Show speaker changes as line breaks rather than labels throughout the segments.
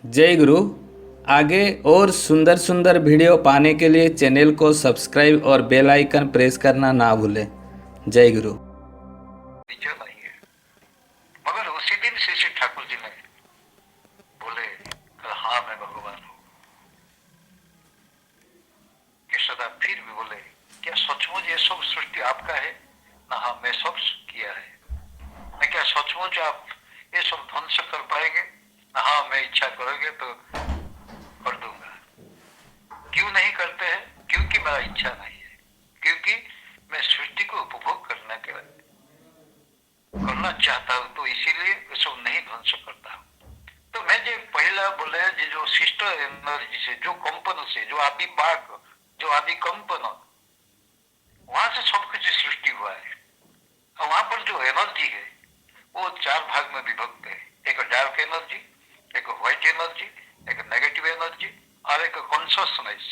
जय गुरु। आगे और सुंदर सुंदर वीडियो पाने के लिए चैनल को सब्सक्राइब और बेल आइकन प्रेस करना ना भूलें। जय गुरु।
विजय नहीं है। मगर उसी दिन श्री श्री ठाकुर जी ने बोले हाँ मैं भगवान हूँ। केशवदा फिर भी बोले क्या सचमुच ये सब सृष्टि आपका है? ना हाँ मैं सब किया है। मैं क्या सचमुच आप ये सब ध्वंस कर पाएंगे? ना हाँ मैं इच्छा करोगे तो कर दूंगा। क्यों नहीं करते हैं? क्योंकि मेरा इच्छा नहीं है, क्योंकि मैं सृष्टि को उपभोग करना चाहता हूँ, तो इसीलिए ये सब नहीं ध्वंस करता हूँ। तो मैं जो पहला बोले जो सिस्टर एनर्जी से, जो कंपन से, जो आदि बाग, जो आदि कंपन, वहां से सब कुछ सृष्टि हुआ है। और वहां पर जो एनर्जी है वो चार भाग में विभक्त है। एक डार्क एनर्जी, एक व्हाइट एनर्जी, एक नेगेटिव एनर्जी और एक कॉन्शियसनेस।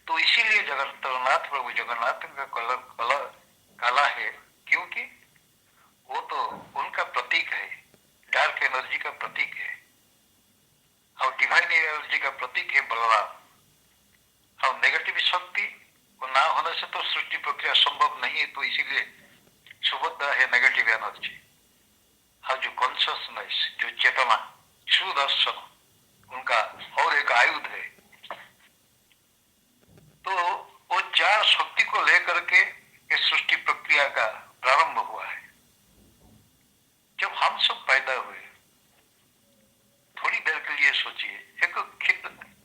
तो इसीलिए जगन्नाथ प्रभु जगन्नाथ का कलर कलर काला है, क्योंकि वो तो उनका प्रतीक है, डार्क एनर्जी का प्रतीक है। और डिवाइन एनर्जी का प्रतीक है बलराम। और नेगेटिव शक्ति को ना होने से तो सृष्टि प्रक्रिया संभव नहीं है, तो इसीलिए सुभद्रा है नेगेटिव एनर्जी। और जो कॉन्शियसनेस, जो चेतना, सुदर्शन, उनका और एक आयुध है। तो वो चार शक्ति को लेकर के इस सृष्टि प्रक्रिया का प्रारंभ हुआ है। जब हम सब पैदा हुए, थोड़ी देर के लिए सोचिए, एक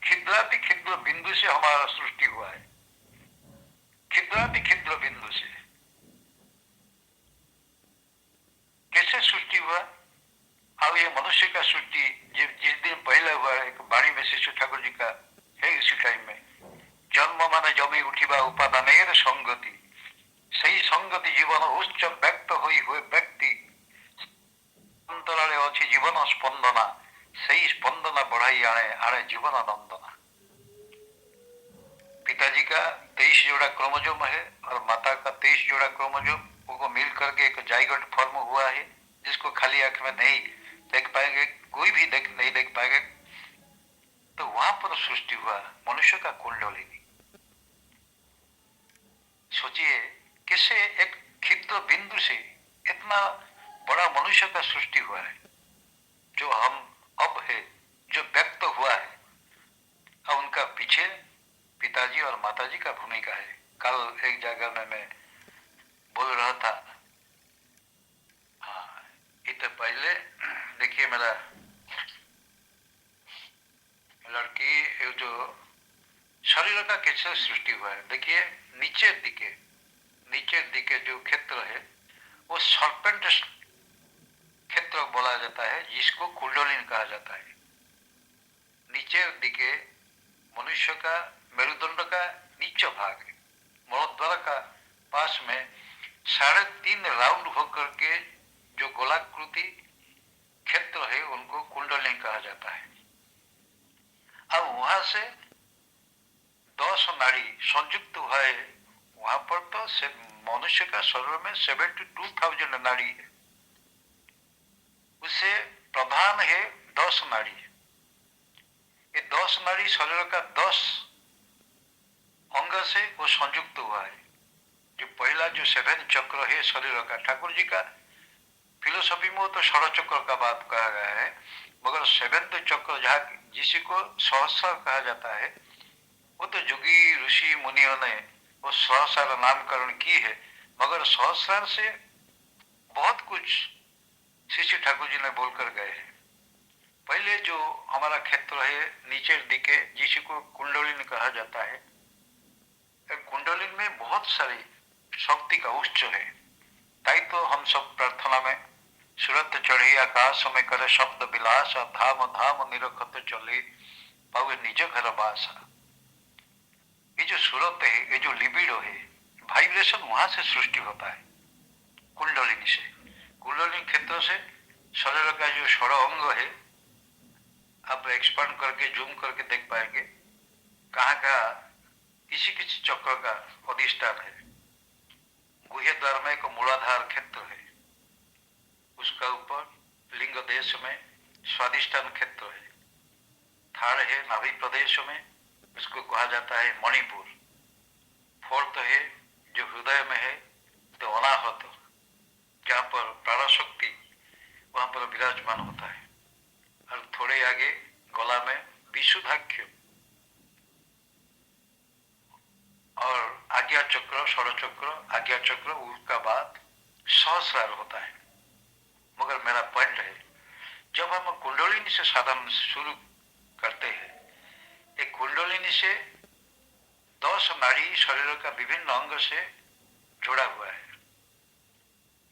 खिद्राति खिद्र बिंदु से हमारा सृष्टि हुआ है। खिद्राति खिद्र बिंदु से कैसे सृष्टि हुआ? और ये मनुष्य का सृष्टि जिस दिन पहले हुआ, एक वाणी में शिशु ठाकुर जी का है इसी टाइम में, जन्म माने जमी उठिबा उपादान संगति, सही संगति जीवन उच्च व्यक्त हुई हुए व्यक्ति अंतराले अच्छी जीवन स्पंदना, सही स्पंदना बढ़ाई आने आने जीवन नंदना। पिताजी का 23 जोड़ा क्रोमोजोम है और माता का 23 जोड़ा क्रोमोजोम, वो मिल करके एक जाइगोट फॉर्म हुआ है, जिसको खाली आंख में नहीं देख पाएंगे, कोई भी नहीं देख पाएंगे। तो वहां पर सृष्टि हुआ मनुष्य का कुंडलिनी। सोचिए कैसे एक क्षुद्र बिंदु से इतना बड़ा मनुष्य का सृष्टि हुआ है, जो हम अब है, जो व्यक्त हुआ है। और उनका पीछे पिताजी और माताजी का भूमिका है। कल एक जगह में मैं बोल रहा था, हाँ इससे पहले देखिए मेरा लड़की जो शरीर का कैसे सृष्टि हुआ है, देखिए नीचे दिखे जो क्षेत्र है वो सर्पेंट क्षेत्र बोला जाता है, जिसको कुंडलिनी कहा जाता है। नीचे दिखे मनुष्य का मेरुदंड का नीचे भाग है, मणोद्वार का पास में 3.5 राउंड होकर के जो गोलाकृति क्षेत्र है उनको कुंडलिनी कहा जाता है। अब वहां से 10 नाड़ी संयुक्त हुआ है। वहां पर तो मनुष्य का शरीर में 72,000 नाड़ी है। उससे प्रधान है 10 नाड़ी। ये 10 नाड़ी शरीर का 10 अंग से वो संयुक्त हुआ है। जो पहला जो 7 चक्र है शरीर का, ठाकुर जी का फिलोसफी में तो षड़ चक्र का बात कहा गया है, मगर 7th चक्र जहाँ जिसको सहस्र कहा जाता है, वो तो जोगी ऋषि मुनियों ने वो सहस्र नामकरण की है। मगर सहस्र से बहुत कुछ श्री ठाकुर जी ने बोलकर गए हैं। पहले जो हमारा क्षेत्र है नीचे दिखे, जिसको कुंडलिनी कहा जाता है, कुंडलिनी में बहुत सारी शक्ति का उच्च है। ताई तो हम सब प्रार्थना में सूरत चढ़ी आकाश में करे शब्द विलास, धाम धाम निरखत चले पावे निज घर बासा। ये जो सूरत है, ये जो लिबिडो है, वाइब्रेशन वहां से सृष्टि होता है कुंडलिनी से। कुंडलिनी क्षेत्र से शरीर का जो षड़ अंग है, आप एक्सपांड करके जूम करके देख पाएंगे कहाँ का किसी किसी चक्र का अधिष्ठान है। गुह्य द्वार में एक मूलाधार क्षेत्र है, उसका ऊपर लिंग देश में स्वादिष्ठान क्षेत्र है, थर्ड है नाभि प्रदेश में, इसको कहा जाता है मणिपुर। फोर्थ है जो हृदय में है तो अनाहत, जहाँ पर प्राणशक्ति वहां पर विराजमान होता है। और थोड़े आगे गला में विशुद्धाख्य और आज्ञा चक्र, षड़ चक्र, आज्ञा चक्र, उसका बाद सहस्रार होता है। मगर मेरा पॉइंट है, जब हम कुंडलिनी से साधन शुरू करते हैं, एक कुंडलिनी से 10 नाड़ी शरीर का विभिन्न अंग से जुड़ा हुआ है।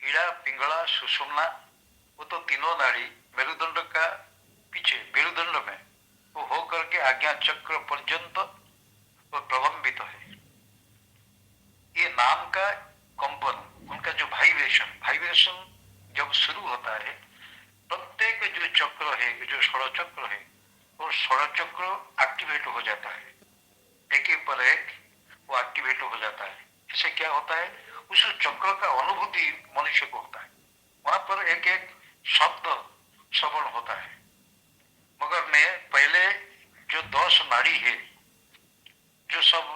ईड़ा, पिंगला, सुषुम्ना, वो तो तीनों नाड़ी मेरुदंड का पीछे मेरुदंड में वो होकर के आज्ञा चक्र पर्यंत वो प्रलंबित है। ये नाम का कंपन, उनका जो वाइब्रेशन जब शुरू होता है, प्रत्येक जो चक्र है, जो षड़ चक्र है, वो षड़ चक्र एक्टिवेट हो जाता है, एक एक पर एक वो एक्टिवेट हो जाता है। इससे क्या होता है, उस चक्र का अनुभूति मनुष्य को होता है। वहां पर एक एक शब्द श्रवण होता है। मगर मैं पहले जो 10 नाड़ी है, जो सब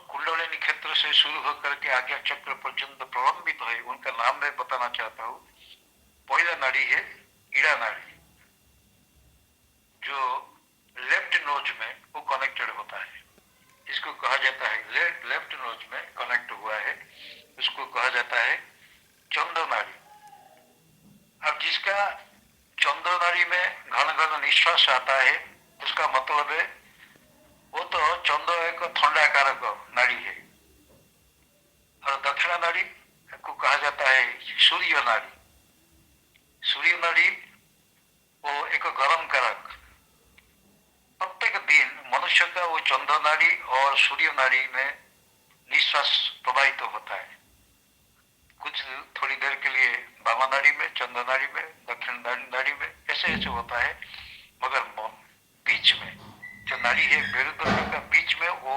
कुंडलिनी क्षेत्र से शुरू होकर के आज्ञा चक्र पर्यंत प्रलंबित है, उनका नाम मैं बताना चाहता हूँ। पहला नाड़ी है ईड़ा नाड़ी, जो लेफ्ट नोज में वो कनेक्टेड होता है। इसको कहा जाता है लेफ्ट नोज में कनेक्ट हुआ है, उसको कहा जाता है चंद्र नाड़ी। अब जिसका चंद्र नाड़ी में घन घन निश्वास आता है, उसका मतलब है वो तो चंद्र एक ठंडाकारक नाड़ी है। और दक्षिणा नाड़ी को कहा जाता है सूर्य नाड़ी। सूर्य नाड़ी वो एक गरम कारक। प्रत्येक दिन मनुष्य का वो चंद्र नाड़ी और सूर्य नाड़ी में निश्वास प्रवाहित होता है। कुछ थोड़ी देर के लिए वामा नाड़ी में, चंद्र नाड़ी में, दक्षिण नाड़ी में, ऐसे ऐसे होता है। मगर बीच में जो नाड़ी है मेरुदंड का बीच में, वो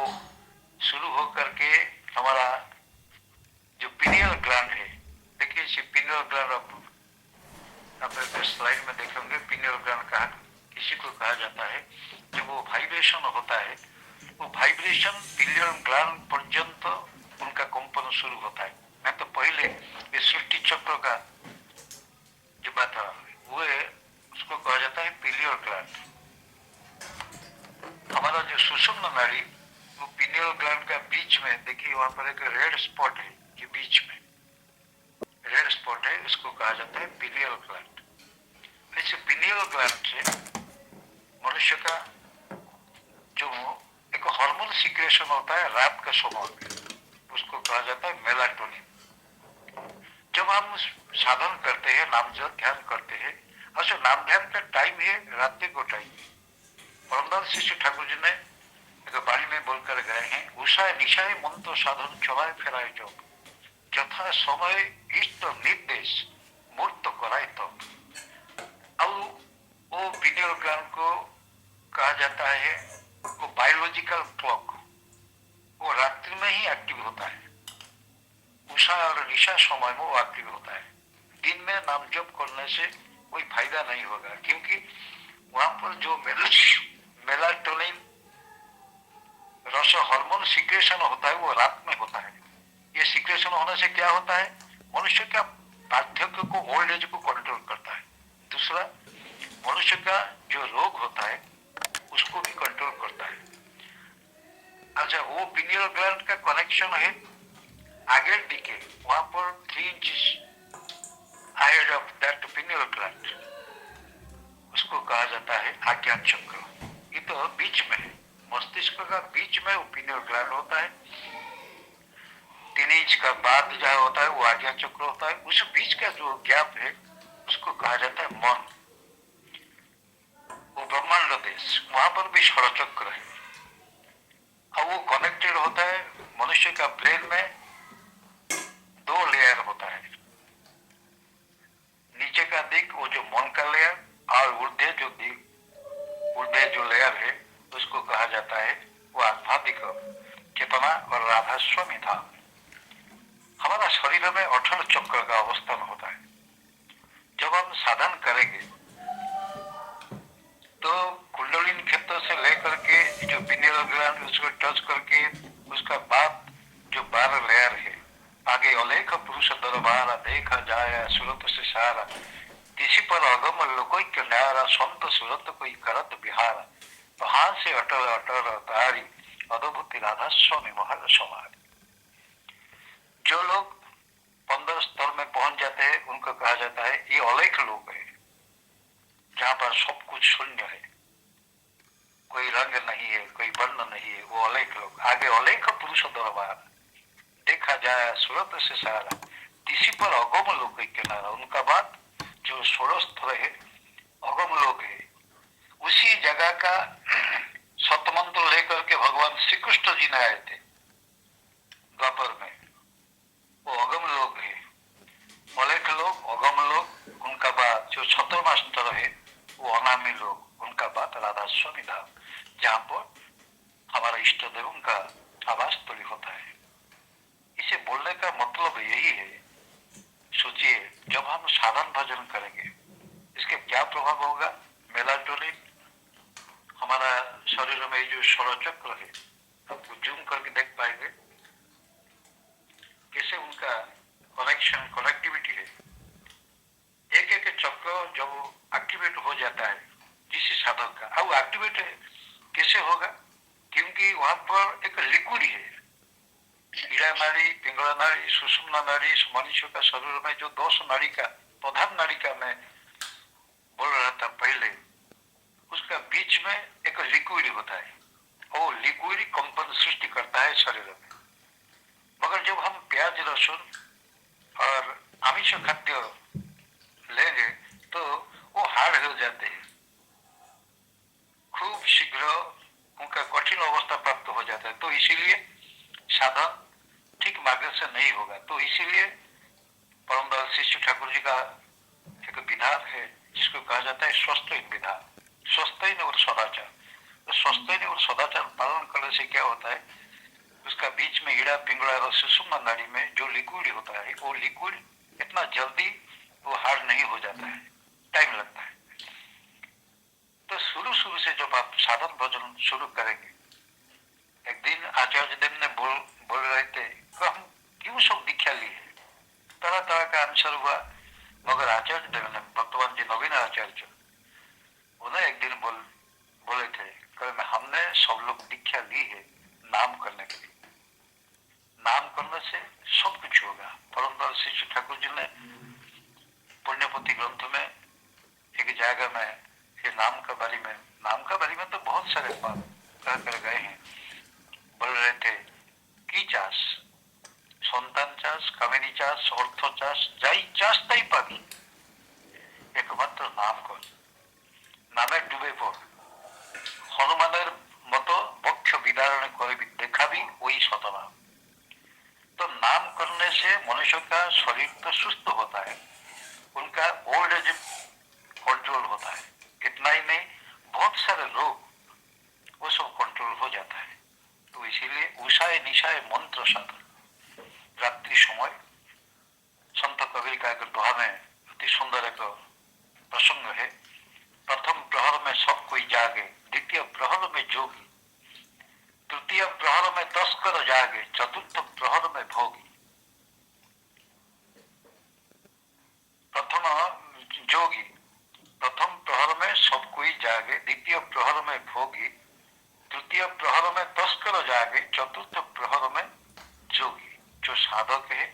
शुरू होकर के हमारा जो पिनियल ग्लैंड है, देखिए इसे पिनियल ग्लैंड आप स्लाइड में देखेंगे, पिनियल ग्लैंड कहा किसी को कहा जाता है। जब वो वाइब्रेशन होता है, वो वाइब्रेशन पिनियल ग्लैंड पर्यंत उनका कंपन शुरू होता है। मैं तो पहले ये सृष्टि चक्र का जो बात था वो उसको कहा जाता है पिनियल ग्लैंड। हमारा जो सुषुम्ना नाड़ी, वो पिनियल ग्लैंड का बीच में, देखिए वहां पर एक रेड स्पॉट है, ये बीच में रेड स्पॉट है, इसको कहा जाता है पिनियल ग्लैंड। ऐसे पिनियल ग्लैंड से मनुष्य का जो एक हार्मोन सिक्रेशन होता है रात का समय में, उसको कहा जाता है मेलाटोनिन। जब हम साधन करते हैं, नाम जप ध्यान करते हैं, अच्छा नाम ध्यान का टाइम है रात्रि को टाइम। परमदास शिष्य ठाकुर जी ने एक बाणी में बोलकर गए हैं, उषाय निशाय मंत्र साधन चलाए फेराए जो यथा समय इष्ट निर्देश मूर्त कराए तब। अब वो पिनियल ग्लैंड को कहा जाता है वो बायोलॉजिकल क्लॉक, वो रात्रि में ही एक्टिव होता है। उषा और निशा समय में वो एक्टिव होता है। दिन में नाम जप करने से कोई फायदा नहीं होगा, क्योंकि वहां पर जो मेलाटोनिन रस हार्मोन सिक्रेशन होता है वो रात में होता है। ये सिक्रेशन होने से क्या होता है, मनुष्य का वार्धक्य को, ओल्ड एज को कंट्रोल करता है। दूसरा, मनुष्य का जो रोग होता है उसको भी कंट्रोल करता है। अच्छा, वो पिनियल ग्लैंड का कनेक्शन है आगे दिखे, वहां पर 3 inch height of that pineal gland, उसको कहा जाता है आज्ञा चक्र। ये तो बीच में है, मस्तिष्क का बीच में वो पिनियल ग्लैंड होता है। 3 इंच का बाद जहाँ होता है वो आज्ञा चक्र होता है। उस बीच का जो गैप है उसको कहा जाता है मन, वो ब्रह्मांड देश, वहां पर भी षड़ चक्र है। अब वो कनेक्टेड होता है मनुष्य का ब्रेन में। 2 लेयर होता है, नीचे का दिक वो जो मन का लेयर, और ऊर्ध्व जो दिक, ऊर्ध्व जो लेयर है उसको कहा जाता है वो आध्यात्मिक चेतना और राधा स्वामी था। हमारा शरीर में 18 चक्र का अवस्थान होता है। जब हम साधन करेंगे तो कुंडलिनी क्षेत्र से लेकर पिनियल ग्लैंड उसको टच करके उसका बाद जो 12 लेयर है, आगे अलेख पुरुष दरबारा देखा जाए सुरत से सारा, किसी पर अगम लोकोई के न्यारा संत सुरत कोई करत बिहारा, तो हाथ से अटल अटल तारी अद्भुत राधा स्वामी महल समारी। जो लोग 15 स्तर में पहुंच जाते हैं उनको कहा जाता है ये अलेख लोग है, जहां पर सब कुछ शून्य है, कोई रंग नहीं है, कोई वर्ण नहीं है, वो अलेख लोग। आगे अलेख पुरुष दरबार देखा जाए सूरत से सारा, किसी पर अगम लोक किनारा। उनका बाद जो 16 स्तर है अगम लोक है, उसी जगह का सतमंत्र लेकर के भगवान श्री कृष्ण जी ने आए थे द्वापर में, वो अगम लोक है, अलेख लोग अगम लोग। उनका बाद जो 17वां स्तर है वो अनामी लोग, उनका बाद राधा स्वामी धाम, जहां पर हमारा इष्ट देव का आवास स्थली होता है। इसे बोलने का मतलब यही है, सोचिए जब हम साधन भजन करेंगे इसके क्या प्रभाव होगा। मेलाटोनिन हमारा शरीर में जो षोलचक्र है, आपको जूम करके देख पाएंगे कैसे उनका कनेक्टिविटी है। एक एक चक्र जब एक्टिवेट हो जाता है जिस साधक का, अब एक्टिवेट कैसे होगा, क्योंकि वहां पर एक लिक्विड है, ईड़ा नाड़ी, पिंगला नाड़ी, सुषुम्ना नाड़ी, मनुष्य का शरीर में जो 200 नाड़ी का प्रधान नाड़ी का मैं बोल रहा था पहले, उसका बीच में एक लिक्विड होता है, वो लिक्विड कंपन सृष्टि करता है शरीर में। मगर जब हम प्याज लहसुन और आमिष खाद्य लेंगे तो वो हार्ड हो जाते हैं, खूब शीघ्र उनका कठिन अवस्था प्राप्त हो जाता है। तो इसीलिए साधन ठीक मार्ग से नहीं होगा। तो इसीलिए परम दयाल श्री ठाकुर जी का एक विधान है जिसको कहा जाता है स्वस्थ विधान, स्वस्थ और सदाचार। तो स्वस्थ और सदाचार पालन करने से क्या होता है, उसका बीच में ईड़ा पिंगला और सुषुम्ना नाड़ी में जो लिक्विड होता है, वो लिक्विड इतना जल्दी वो हार्ड नहीं हो जाता है, टाइम लगता है। तो शुरू से जब आप साधन भजन शुरू करेंगे, एक दिन आचार्य देव ने बोल रहे थे कि हम क्यों सब दीक्षा लिए, तरह तरह का आंसर हुआ। मगर आचार्य देव ने, भगवान जी नवीन आचार्य, उन्हें एक दिन बोले थे कि हमने सब लोग दीक्षा ली है नाम करने के लिए, नाम करने से सब कुछ होगा। परम दयाल श्री ठाकुर जी ने पुण्यपति ग्रंथ में एक जगह में ये नाम का बारे में तो बहुत सारे बात कह कर गए हैं। बोल रहे थे কি চাস, সন্তান চাস, কামিনী চাস, অর্থ চাস, যাই চাস তাই পাবি, একমাত্র নাম কর, নামে ডুবে পড়, হনুমানের মতো বক্ষ বিদারণ করে দেখাবি ওই শতনাম। तो नाम करने से मनुष्य का शरीर तो सुस्त होता है, उनका ओल्ड एज कंट्रोल होता है, इतना ही नहीं बहुत सारे रोग वो सब कंट्रोल हो जाता है। तो इसीलिए उषाय निशाय मंत्र साधन, रात्रि समय संत कबीर का एक दोहा में अति सुंदर एक प्रसंग है, प्रथम प्रहर में सब कोई जागे, द्वितीय प्रहर में जोगी, तृतीय प्रहर में तस्कर जागे, चतुर्थ प्रहर में भोगी। प्रथम जोगी, प्रथम प्रहर में सब कोई जागे, द्वितीय प्रहर में भोगी, तृतीय प्रहर में तस्कर जागे, चतुर्थ प्रहर में जोगी। जो साधक है,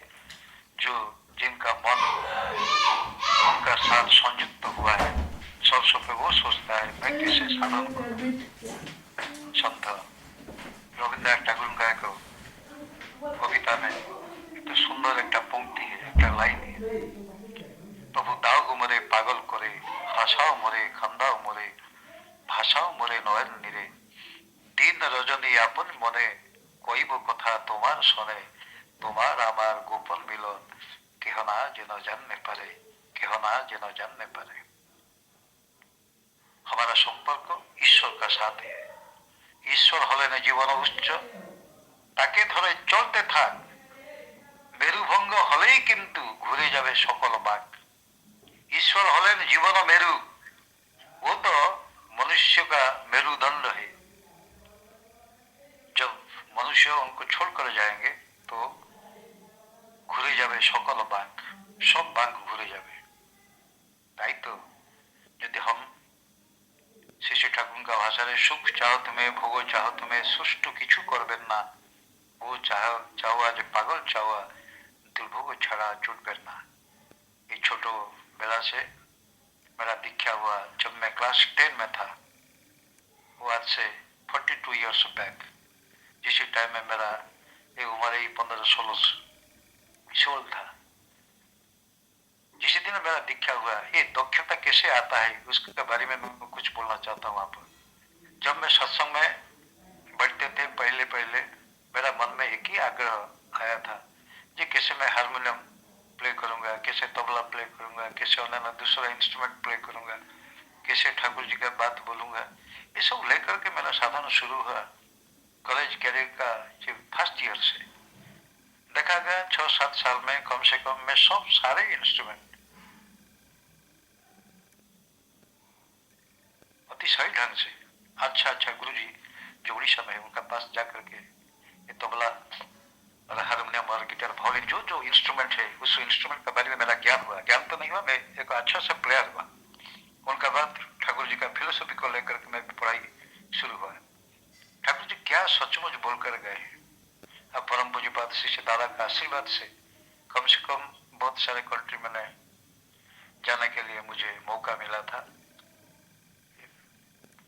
जो जिनका मन उनका साथ संयुक्त हुआ है, सबसे पे वो सोचता है मैं कैसे साधन करूं। संत रविन्द्रनाथ ठाकुर का एक कविता में तो सुंदर एक पंक्ति है, एक लाइन है, प्रभु दाओ गो मोरे पागल करे, हासाओ मोरे खंदाओ मोरे, भाषाओ मोरे नयन निरे, दिन रजनी आपन मने कईब कथा तुम्हार शोने, तुम्हार आमार गोपन मिलन केह ना जेन जानने पारे, केह ना जेन जानने पारे। हमारा संपर्क ईश्वर का साथ है। ईश्वर हलेन जीवन उच्च, ताके धरे चलते थाक, मेरुभंग हलेई किन्तु घुरे जाबे सकल बाक। ईश्वर हलेन जीवन मेरु, वो तो मनुष्य का मेरुदंड है। मनुष्य उनको छोड़ कर जाएंगे तो ঘুরে যাবে সকল বাঁক, সব বাঁক ঘুরে যাবে। তাই তো যদি हम শিশু ঠাকুরকা ভাষারে সুখ চাও তুমি, ভোগ চাও তুমি, সুষ্ঠু কিছু করবেন না, वो चावा जो पागल चावा दुर्भोग छड़ा छूटबें ना। ये छोटो बेला से मेरा दीक्षा हुआ जब मैं क्लास 10 में था, वो आज से 42 ईयर्स बैक, जिस टाइम में मेरा ये उम्र ही 15-16 साल था। जिस दिन मेरा दीक्षा हुआ, ये दक्षता कैसे आता है उसके बारे में मैं कुछ बोलना चाहता हूँ आप। जब मैं सत्संग में बैठते थे पहले पहले, मेरा मन में एक ही आग्रह आया था कि कैसे मैं हारमोनियम प्ले करूंगा, कैसे तबला प्ले करूंगा, कैसे अन्य दूसरा इंस्ट्रूमेंट प्ले करूंगा, कैसे ठाकुर जी का बात बोलूंगा। ये सब लेकर के मेरा साधन शुरू हुआ कॉलेज कैरियर का फर्स्ट ईयर से। देखा गया 6-7 साल में कम से कम मैं सब सारे इंस्ट्रूमेंट अतिशय ढंग से अच्छा अच्छा गुरु जी जो उड़ीसा में है उनका पास जाकर के ये तबला और हारमोनियम और गिटार वायलिन जो जो इंस्ट्रूमेंट है उस इंस्ट्रूमेंट के बारे में मेरा ज्ञान हुआ। ज्ञान तो नहीं हुआ, मैं एक अच्छा सा प्लेयर हुआ। उनका बाद ठाकुर जी का फिलोसफी को लेकर के मैं पढ़ाई शुरू हुआ। ठाकुर जी क्या सचमुच बोल कर गए हैं। अब परम पूज्यपाद श्री दादा का आशीर्वाद से कम बहुत सारे कंट्री में जाने के लिए मुझे मौका मिला था।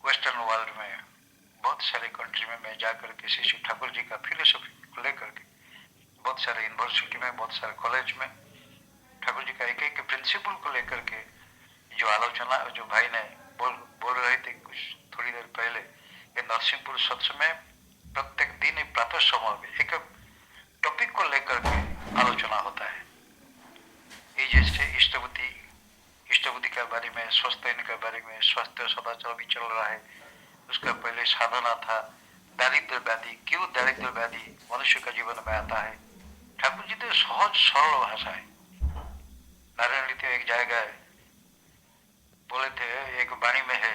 वेस्टर्न वर्ल्ड में बहुत सारे कंट्री में मैं जाकर के श्री ठाकुर जी का फिलोसफी को लेकर के बहुत सारे यूनिवर्सिटी में, बहुत सारे कॉलेज में ठाकुर जी का एक एक प्रिंसिपल को लेकर के जो आलोचना जो भाई ने बोल रहे थे कुछ थोड़ी देर पहले, ये नरसिंहपुर सत्संग में प्रत्येक दिन प्रातः समय में एक टॉपिक को लेकर के आलोचना होता है। ये जैसे इष्टबुद्धि के बारे में, स्वास्थ्य के बारे में, स्वास्थ्य सदाचार भी चल रहा है। उसका पहले साधना था, दारिद्र व्याधि, क्यों दारिद्र व्याधि मनुष्य का जीवन में आता है। ठाकुर जी तो सहज सरल भाषा है। नारायण रीति एक जाएगा बोले थे, एक वाणी में है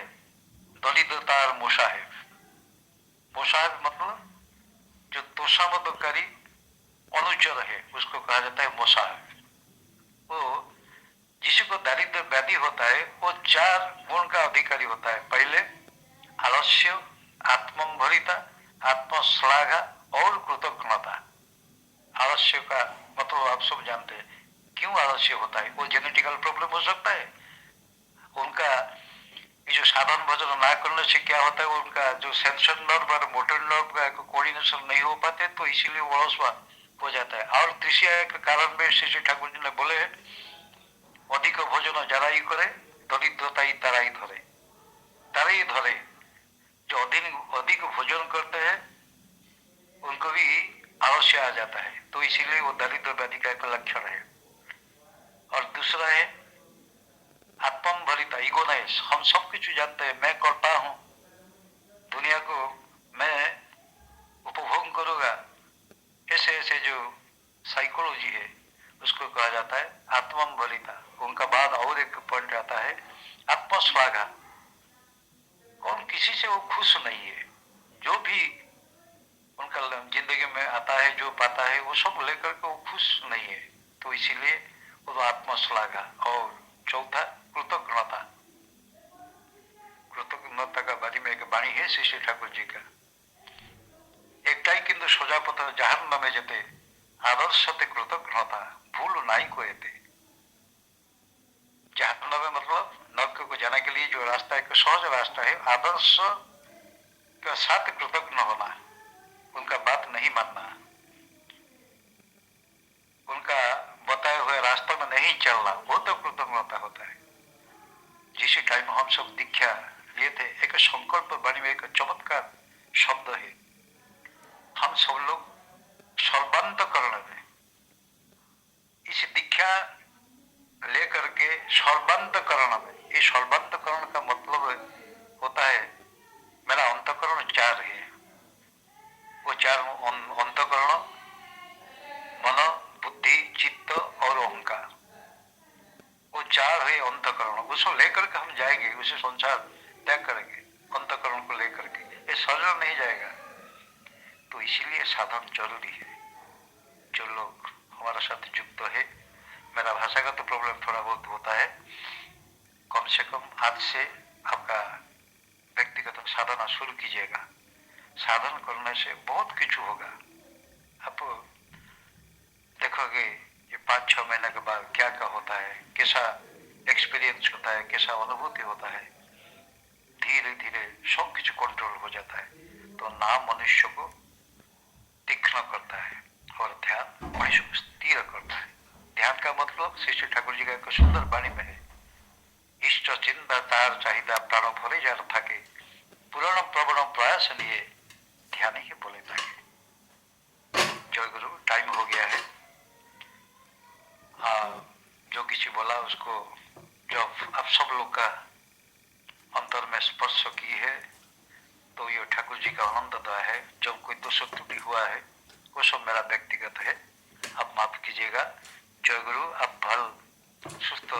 दलिद्रता और मोसाहेब। मोसाहेब मतलब जो तोषामदकारी अनुचर है उसको कहा जाता है मोसाहेब। वो जिसी को दारिद्र व्याधि होता है वो 4 गुण का अधिकारी होता है। पहले आलस्य, आत्मंभरिता, आत्मश्लाघा और कृतज्ञता। आलस्य का मतलब आप सब जानते हैं क्यों आलस्य होता है। वो जेनेटिकल प्रॉब्लम हो सकता है। उनका ये जो साधन भजन ना करने से क्या होता है, उनका जो सेंसर नर्व और मोटर नर्व का कोऑर्डिनेशन नहीं हो पाते तो इसीलिए वो अलसवा हो जाता है। और तीसरा एक कारण में श्री ठाकुर जी ने बोले अधिक भोजन जराई करे दरिद्रताई ताराई धरे। ताराई धरे जो अधिक भोजन करते हैं उनको भी आलस्य आ जाता है, तो इसीलिए वो दरिद्र व्याधि का एक लक्षण है। और दूसरा है आत्मंभरिता, इगोनेस। हम सब कुछ जानते हैं, मैं करता हूं, दुनिया को मैं उपभोग करूंगा, ऐसे ऐसे जो साइकोलॉजी है उसको कहा जाता है आत्मंभरिता। उनका बाद और एक पॉइंट आता है आत्मश्लाघा। कौन किसी से वो खुश नहीं है, जो भी उनका जिंदगी में आता है जो पाता है वो सब लेकर के वो खुश नहीं है, तो इसीलिए वो आत्मश्लाघा। और चौथा कृतज्ञता। कृतज्ञता का बारे में एक वाणी है श्री ठाकुर जी का, एकटाई किंतु सोजा पथ जहान नामे जेते आदर्शते कृतज्ञता भूल नाई को एते। जहान नामे मतलब नरक को जाने के लिए जो रास्ता एक सहज रास्ता है, आदर्श के साथ कृतज्ञ होना, उनका बात नहीं मानना, उनका बताए हुए रास्ते में नहीं चलना, वो तो कृतज्ञता होता है। जिस टाइम हम सब दीक्षा लिए थे, एक संकल्प वाणी में एक चमत्कार शब्द है, हम सब लोग सर्वांतकरण में इस दीक्षा लेकर के सर्वांतकरण में, ये सर्वांतकरण का मतलब होता है मेरा अंतकरण 4 है। वो 4 अंतकरण मन, बुद्धि, चित्त और अहंकार, वो 4 है अंतकरण। उसको लेकर के हम जाएंगे, उसे संसार त्याग करेंगे अंतकरण को लेकर के। ये शरीर नहीं जाएगा। तो इसीलिए साधन जरूरी है। जो लोग हमारा साथ युक्त है, मेरा भाषा का तो प्रॉब्लम थोड़ा बहुत होता है, कम से कम आज से आपका व्यक्तिगत साधना शुरू कीजिएगा। साधन करने से बहुत कुछ होगा। आप देखोगे ये 5-6 महीने के बाद क्या क्या होता है, कैसा एक्सपीरियंस होता है, कैसा अनुभूति होता है। धीरे धीरे सब कुछ कंट्रोल हो जाता है। तो नाम मनुष्य को तीक्ष्ण करता है और ध्यान मनुष्य को स्थिर करता है। ध्यान का मतलब श्री श्री ठाकुर जी का एक सुंदर वाणी में है, इष्ट चिंता तार चाहिदा प्राण भरे जार থাকে पूर्ण प्रवण प्रयास लिए ध्यान ही बोले থাকে। जय गुरु, टाइम हो गया है। जो किसी बोला उसको जब आप सब लोग का अंतर में स्पर्श की है तो ये ठाकुर जी का आनंददा है। जब कोई दोष त्रुटि हुआ है वो सब मेरा व्यक्तिगत है, आप माफ कीजिएगा। जय गुरु, आप भल सुस्त